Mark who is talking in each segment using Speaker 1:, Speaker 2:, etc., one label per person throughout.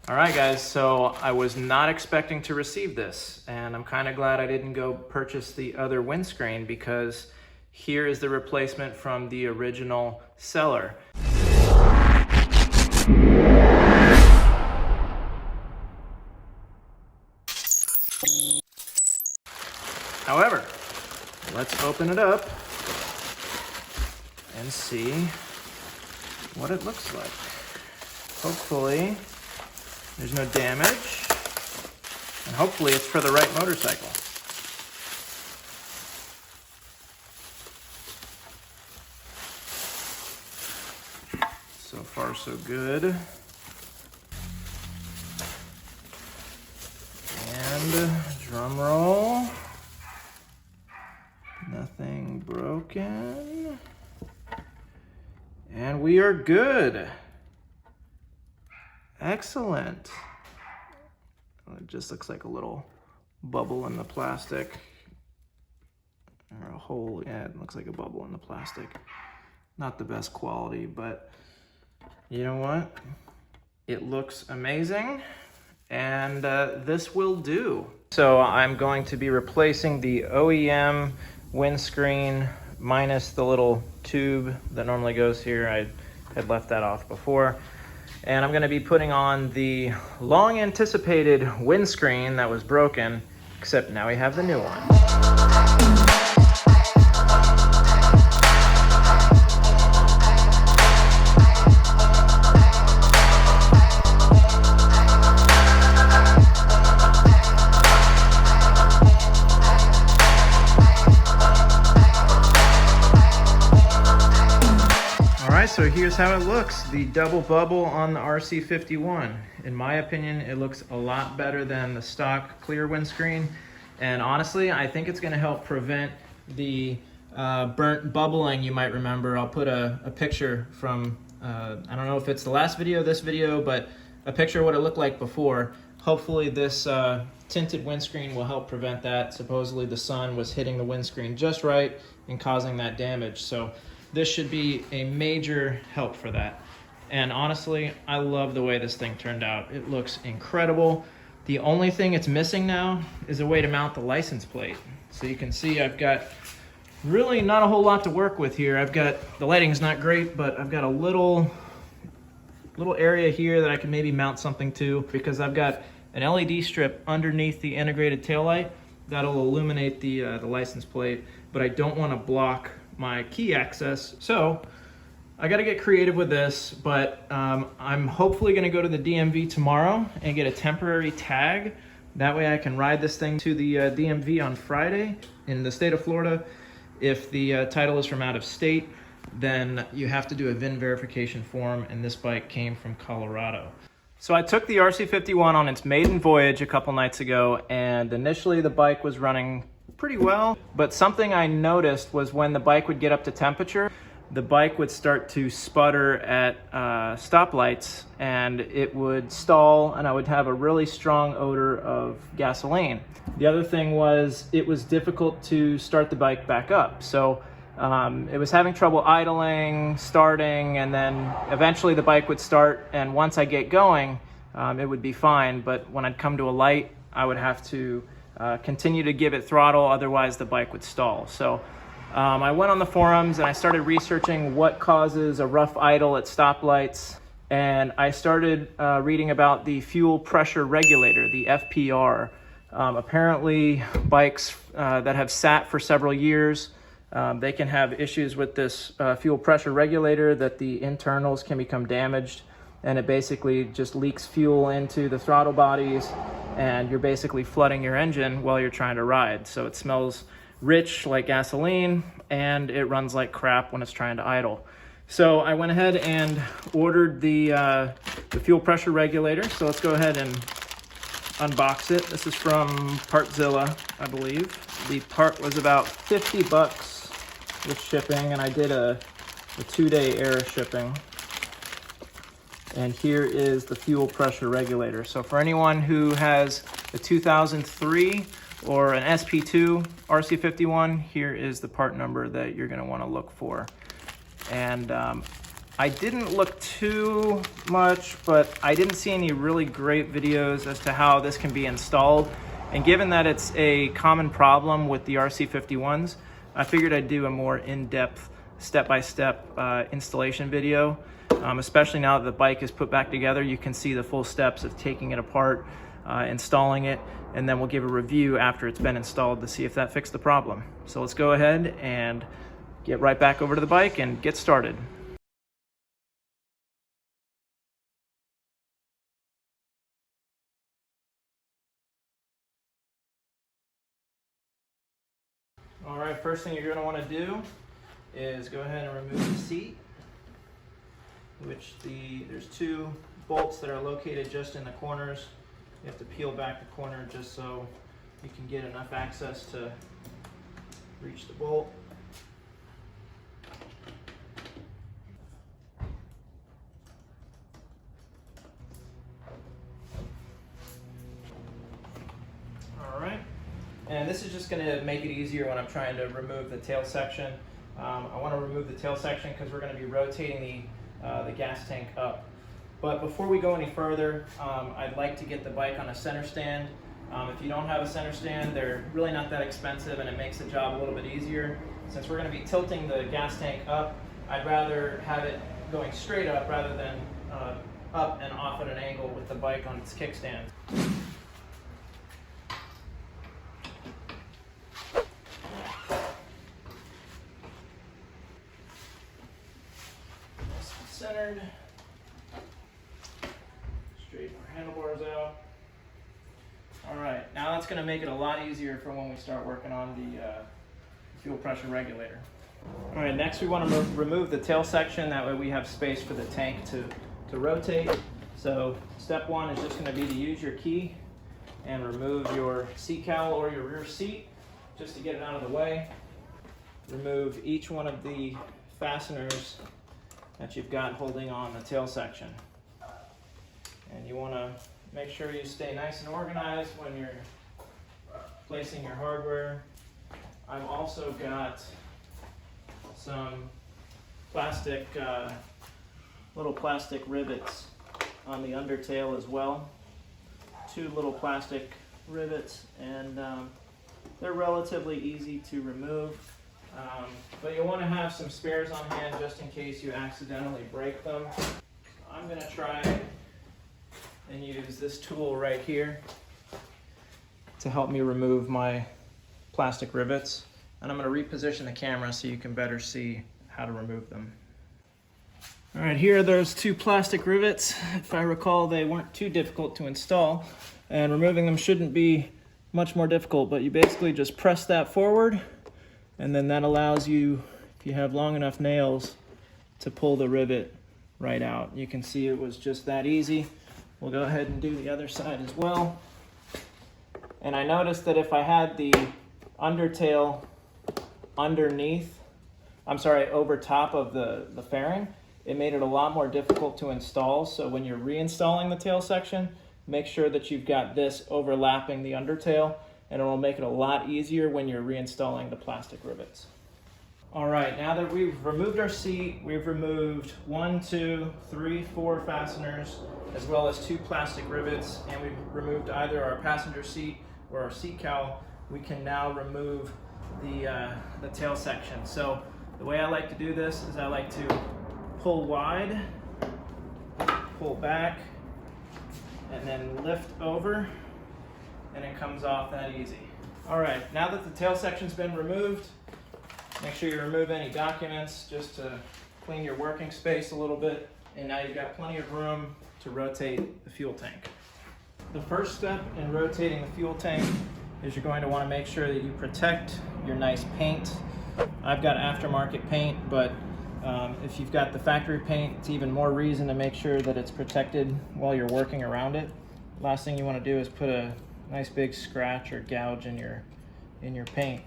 Speaker 1: All right, guys, so I was not expecting to receive this, and I'm kind of glad I didn't go purchase the other windscreen because here is the replacement from the original seller. However, let's open it up and see what it looks like. Hopefully, there's no damage, and hopefully it's for the right motorcycle. So far, so good. And drum roll. Nothing broken. And we are good. Excellent. It just looks like a little bubble in the plastic. Or a hole, yeah, it looks like a bubble in the plastic. Not the best quality, but you know what? It looks amazing, and this will do. So I'm going to be replacing the OEM windscreen minus the little tube that normally goes here. I had left that off before. And I'm gonna be putting on the long anticipated windscreen that was broken, except now we have the new one. So here's how it looks, the double bubble on the RC51. In my opinion, it looks a lot better than the stock clear windscreen. And honestly, I think it's gonna help prevent the burnt bubbling you might remember. I'll put a picture from, I don't know if it's the last video, this video, but a picture of what it looked like before. Hopefully this tinted windscreen will help prevent that. Supposedly the sun was hitting the windscreen just right and causing that damage. So this should be a major help for that. And honestly, I love the way this thing turned out. It looks incredible. The only thing it's missing now is a way to mount the license plate. So you can see I've got really not a whole lot to work with here. I've got, the lighting's not great, but I've got a little area here that I can maybe mount something to, because I've got an LED strip underneath the integrated taillight that'll illuminate the license plate, but I don't want to block my key access. So I got to get creative with this, but I'm hopefully going to go to the DMV tomorrow and get a temporary tag. That way I can ride this thing to the DMV on Friday in the state of Florida. If the title is from out of state, then you have to do a VIN verification form, and this bike came from Colorado. So I took the RC51 on its maiden voyage a couple nights ago, and initially the bike was running pretty well, but something I noticed was when the bike would get up to temperature, the bike would start to sputter at stoplights, and it would stall, and I would have a really strong odor of gasoline. The other thing was it was difficult to start the bike back up. So it was having trouble idling, starting, and then eventually the bike would start, and once I get going, it would be fine. But when I'd come to a light, I would have to continue to give it throttle, otherwise the bike would stall. So I went on the forums and I started researching what causes a rough idle at stoplights, and I started reading about the fuel pressure regulator, the FPR. Apparently bikes that have sat for several years, they can have issues with this fuel pressure regulator, that the internals can become damaged, and it basically just leaks fuel into the throttle bodies, and you're basically flooding your engine while you're trying to ride. So it smells rich like gasoline, and it runs like crap when it's trying to idle. So I went ahead and ordered the fuel pressure regulator. So let's go ahead and unbox it. This is from Partzilla, I believe. The part was about 50 bucks with shipping, and I did a 2-day air shipping. And here is the fuel pressure regulator. So for anyone who has a 2003 or an SP2 RC51, here is the part number that you're gonna wanna look for. And I didn't look too much, but I didn't see any really great videos as to how this can be installed. And given that it's a common problem with the RC51s, I figured I'd do a more in-depth, step-by-step installation video. Especially now that the bike is put back together, you can see the full steps of taking it apart, installing it, and then we'll give a review after it's been installed to see if that fixed the problem. So let's go ahead and get right back over to the bike and get started. All right, first thing you're going to want to do is go ahead and remove the seat, which there's two bolts that are located just in the corners. You have to peel back the corner just so you can get enough access to reach the bolt. All right. And this is just going to make it easier when I'm trying to remove the tail section. I want to remove the tail section because we're going to be rotating the gas tank up. But before we go any further, I'd like to get the bike on a center stand. If you don't have a center stand, they're really not that expensive and it makes the job a little bit easier. Since we're going to be tilting the gas tank up, I'd rather have it going straight up rather than up and off at an angle with the bike on its kickstand. Centered. Straighten our handlebars out. All right, now that's going to make it a lot easier for when we start working on the fuel pressure regulator. All right, next we want to remove the tail section. That way we have space for the tank to rotate. So step one is just going to be to use your key and remove your seat cowl or your rear seat just to get it out of the way. Remove each one of the fasteners that you've got holding on the tail section. And you want to make sure you stay nice and organized when you're placing your hardware. I've also got some plastic, little plastic rivets on the undertail as well. Two little plastic rivets, and they're relatively easy to remove. But you'll want to have some spares on hand just in case you accidentally break them. I'm going to try and use this tool right here to help me remove my plastic rivets. And I'm going to reposition the camera so you can better see how to remove them. All right, here are those two plastic rivets. If I recall, they weren't too difficult to install, and removing them shouldn't be much more difficult, but you basically just press that forward, and then that allows you, if you have long enough nails, to pull the rivet right out. You can see it was just that easy. We'll go ahead and do the other side as well. And I noticed that if I had the undertail over top of the fairing, it made it a lot more difficult to install. So when you're reinstalling the tail section, make sure that you've got this overlapping the undertail, and it will make it a lot easier when you're reinstalling the plastic rivets. All right, now that we've removed our seat, we've removed 1, 2, 3, 4 fasteners, as well as 2 plastic rivets, and we've removed either our passenger seat or our seat cowl. We can now remove the tail section. So the way I like to do this is I like to pull wide, pull back, and then lift over, and it comes off that easy. All right, now that the tail section's been removed, make sure you remove any documents just to clean your working space a little bit, and now you've got plenty of room to rotate the fuel tank. The first step in rotating the fuel tank is you're going to want to make sure that you protect your nice paint. I've got aftermarket paint, but if you've got the factory paint, it's even more reason to make sure that it's protected while you're working around it. Last thing you want to do is put a nice big scratch or gouge in your paint.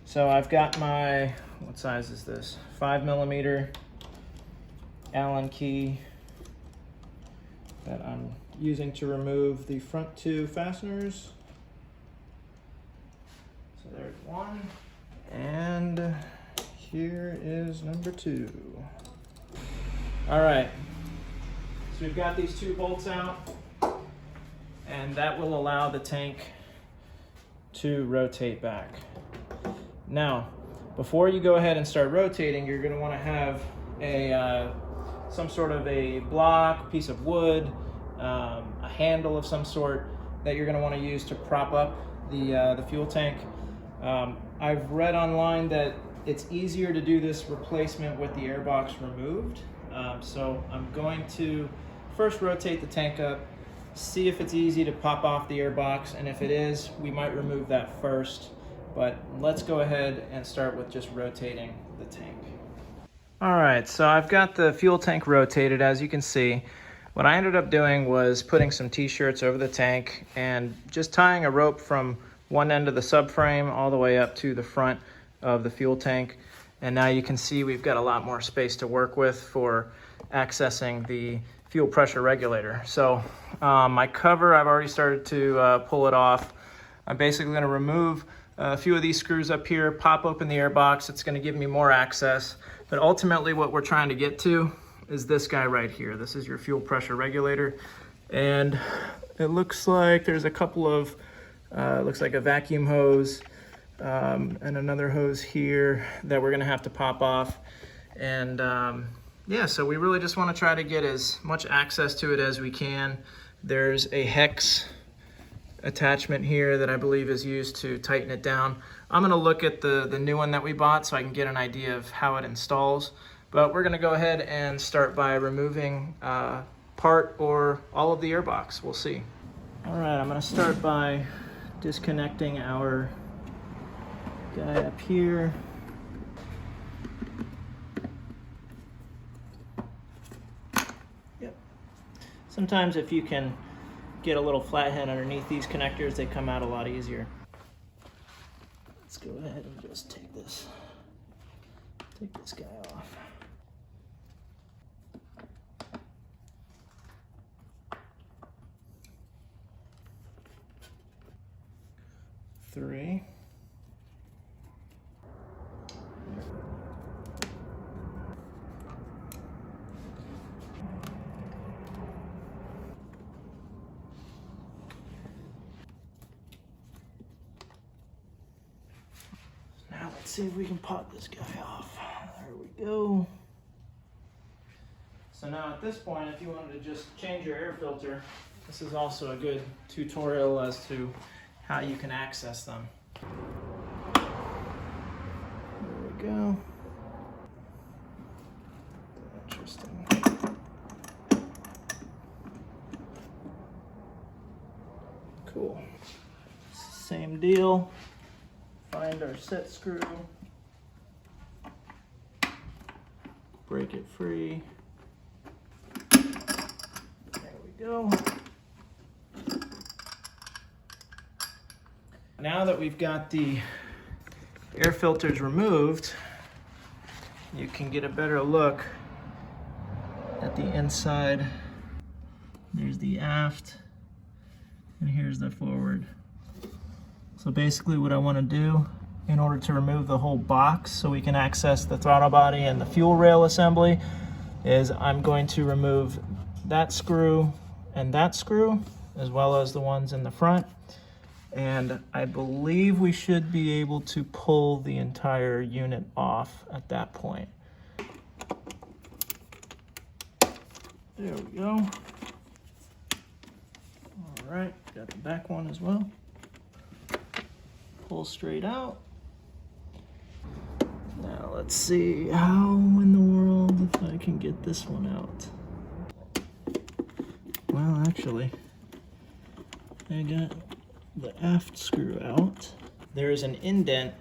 Speaker 1: So I've got my, what size is this? 5mm Allen key that I'm using to remove the front 2 fasteners. So there's one, and here is number 2. All right, so we've got these 2 bolts out, and that will allow the tank to rotate back. Now, before you go ahead and start rotating, you're going to want to have a some sort of a block, piece of wood, a handle of some sort that you're going to want to use to prop up the fuel tank. I've read online that it's easier to do this replacement with the airbox removed. So I'm going to first rotate the tank up, see if it's easy to pop off the airbox, and if it is, we might remove that first. But let's go ahead and start with just rotating the tank. All right, so I've got the fuel tank rotated, as you can see. What I ended up doing was putting some t-shirts over the tank and just tying a rope from one end of the subframe all the way up to the front of the fuel tank. And now you can see we've got a lot more space to work with for accessing the fuel pressure regulator. So my cover, I've already started to pull it off. I'm basically going to remove a few of these screws up here, pop open the airbox. It's going to give me more access. But ultimately what we're trying to get to is this guy right here. This is your fuel pressure regulator. And it looks like there's a couple of, looks like a vacuum hose and another hose here that we're going to have to pop off. And yeah, so we really just want to try to get as much access to it as we can. There's a hex attachment here that I believe is used to tighten it down. I'm going to look at the new one that we bought so I can get an idea of how it installs. But we're going to go ahead and start by removing part or all of the airbox. We'll see. All right, I'm going to start by disconnecting our guy up here. Yep. Sometimes if you can get a little flathead underneath these connectors, they come out a lot easier. Let's go ahead and just take this guy off. Three. Now let's see if we can pop this guy off. There we go. So now at this point, if you wanted to just change your air filter, this is also a good tutorial as to how you can access them. There we go. Interesting. Cool. Same deal. Find our set screw. Break it free. There we go. Now that we've got the air filters removed, you can get a better look at the inside. There's the aft, and here's the forward. So basically what I want to do in order to remove the whole box so we can access the throttle body and the fuel rail assembly is I'm going to remove that screw and that screw, as well as the ones in the front. And I believe we should be able to pull the entire unit off at that point. There we go. All right, got the back one as well. Pull straight out. Now let's see how in the world I can get this one out. Well, actually, I got the aft screw out. There is an indent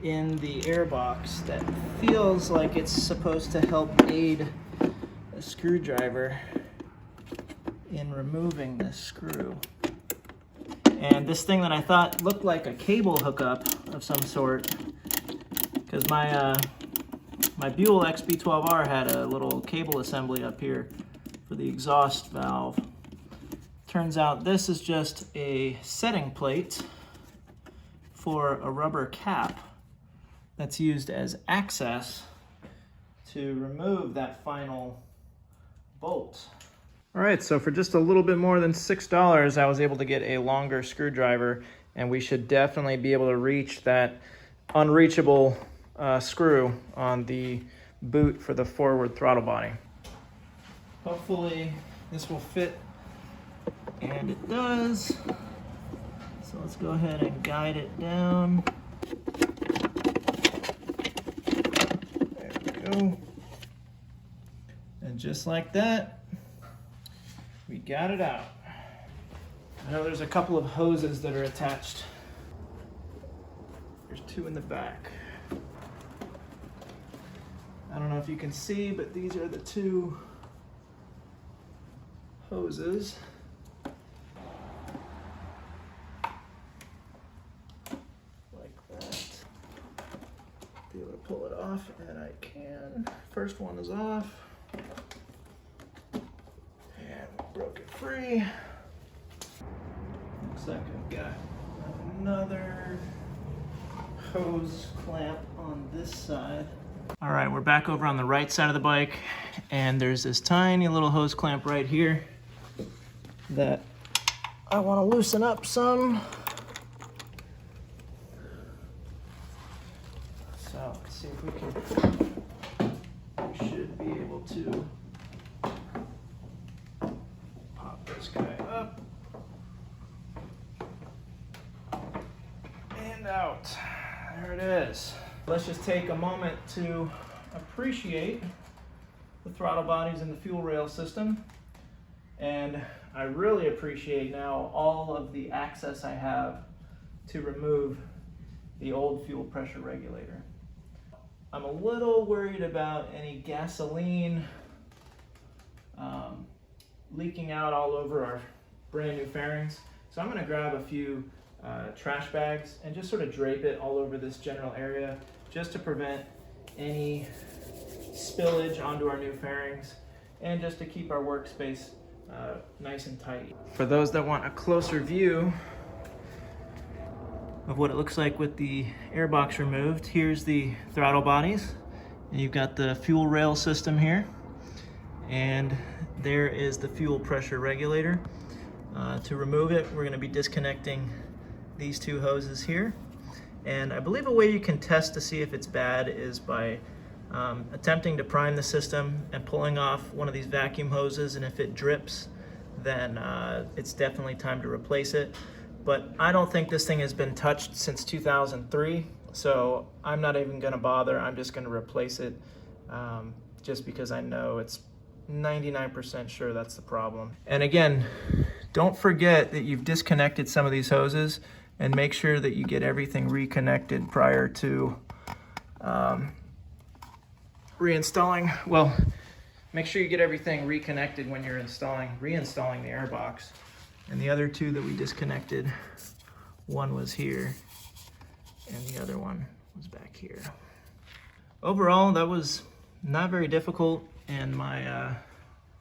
Speaker 1: in the airbox that feels like it's supposed to help aid a screwdriver in removing this screw. And this thing that I thought looked like a cable hookup of some sort, because my Buell XB12R had a little cable assembly up here for the exhaust valve. Turns out this is just a setting plate for a rubber cap that's used as access to remove that final bolt. All right, so for just a little bit more than $6, I was able to get a longer screwdriver, and we should definitely be able to reach that unreachable screw on the boot for the forward throttle body. Hopefully this will fit, and it does. So let's go ahead and guide it down. There we go. And just like that, we got it out. I know there's a couple of hoses that are attached. There's two in the back. I don't know if you can see, but these are the two hoses. Like that. Be able to pull it off, and I can. First one is off. And broke it free. Looks like I've got another hose clamp on this side. All right, we're back over on the right side of the bike, and there's this tiny little hose clamp right here that I want to loosen up some. So let's see if we should be able to pop this guy up and out. There it is. Let's just take a moment to appreciate the throttle bodies and the fuel rail system. And I really appreciate now all of the access I have to remove the old fuel pressure regulator. I'm a little worried about any gasoline leaking out all over our brand new fairings. So I'm gonna grab a few trash bags and just sort of drape it all over this general area, just to prevent any spillage onto our new fairings and just to keep our workspace nice and tight. For those that want a closer view of what it looks like with the airbox removed, here's the throttle bodies, and you've got the fuel rail system here, and there is the fuel pressure regulator. To remove it, we're going to be disconnecting these two hoses here. And I believe a way you can test to see if it's bad is by attempting to prime the system and pulling off one of these vacuum hoses, and if it drips, then it's definitely time to replace it. But I don't think this thing has been touched since 2003, so I'm not even gonna bother. I'm just gonna replace it just because I know it's 99% sure that's the problem. And again, don't forget that you've disconnected some of these hoses, and make sure that you get everything reconnected prior to reinstalling. Well, make sure you get everything reconnected when you're reinstalling the airbox. And the other two that we disconnected, one was here and the other one was back here. Overall, that was not very difficult, and my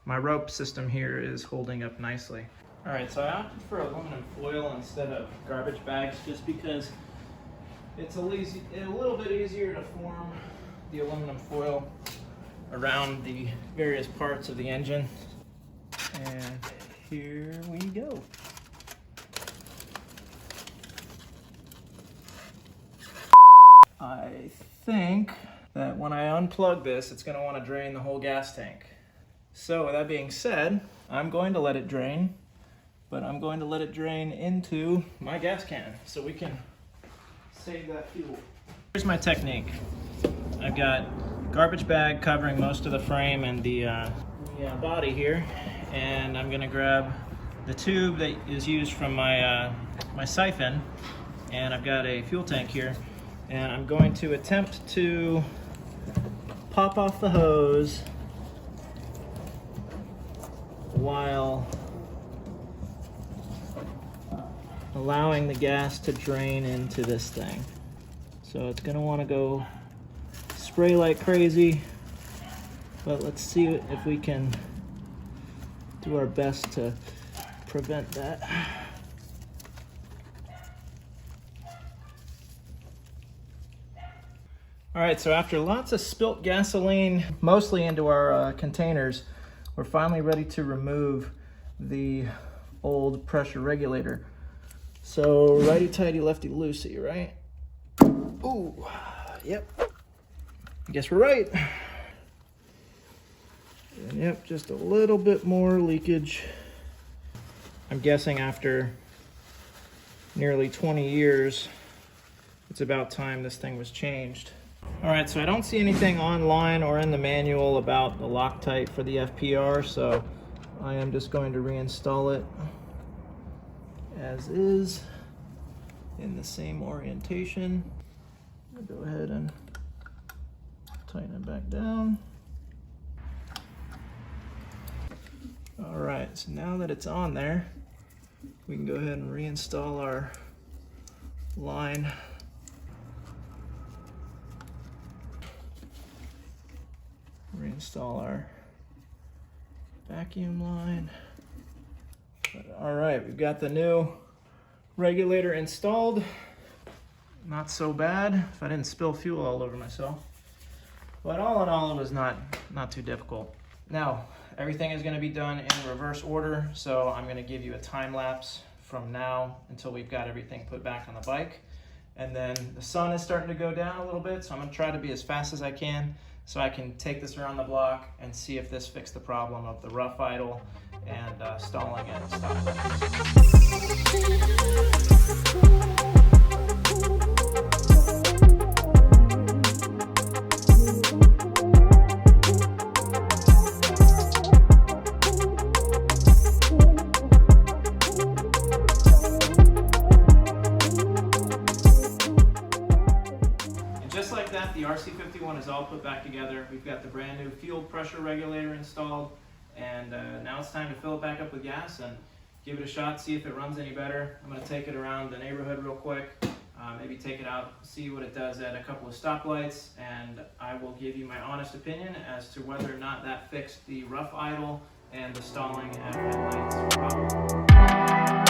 Speaker 1: rope system here is holding up nicely. All right, so I opted for aluminum foil instead of garbage bags just because it's a little bit easier to form the aluminum foil around the various parts of the engine. And here we go. I think that when I unplug this, it's going to want to drain the whole gas tank. So with that being said, I'm going to let it drain. But I'm going to let it drain into my gas can so we can save that fuel. Here's my technique. I've got garbage bag covering most of the frame and the body here, and I'm gonna grab the tube that is used from my siphon, and I've got a fuel tank here, and I'm going to attempt to pop off the hose while allowing the gas to drain into this thing. So it's gonna wanna go spray like crazy, but let's see if we can do our best to prevent that. All right, so after lots of spilt gasoline, mostly into our containers, we're finally ready to remove the old pressure regulator. So righty-tighty, lefty-loosey, right? Ooh, yep. I guess we're right. And yep, just a little bit more leakage. I'm guessing after nearly 20 years, it's about time this thing was changed. All right, so I don't see anything online or in the manual about the Loctite for the FPR, so I am just going to reinstall it as is in the same orientation. I'll go ahead and tighten it back down. All right, so now that it's on there, we can go ahead and reinstall our line. Reinstall our vacuum line. All right, we've got the new regulator installed. Not so bad if I didn't spill fuel all over myself. But all in all, it was not too difficult. Now, everything is going to be done in reverse order, so I'm going to give you a time lapse from now until we've got everything put back on the bike. And then the sun is starting to go down a little bit, so I'm going to try to be as fast as I can so I can take this around the block and see if this fixed the problem of the rough idle and stalling at stoplights. Just like that, the RC51 is all put back together. We've got the brand new fuel pressure regulator installed, and now it's time to fill it back up with gas and give it a shot, see if it runs any better. I'm going to take it around the neighborhood real quick, maybe take it out, see what it does at a couple of stoplights, and I will give you my honest opinion as to whether or not that fixed the rough idle and the stalling at red lights problem.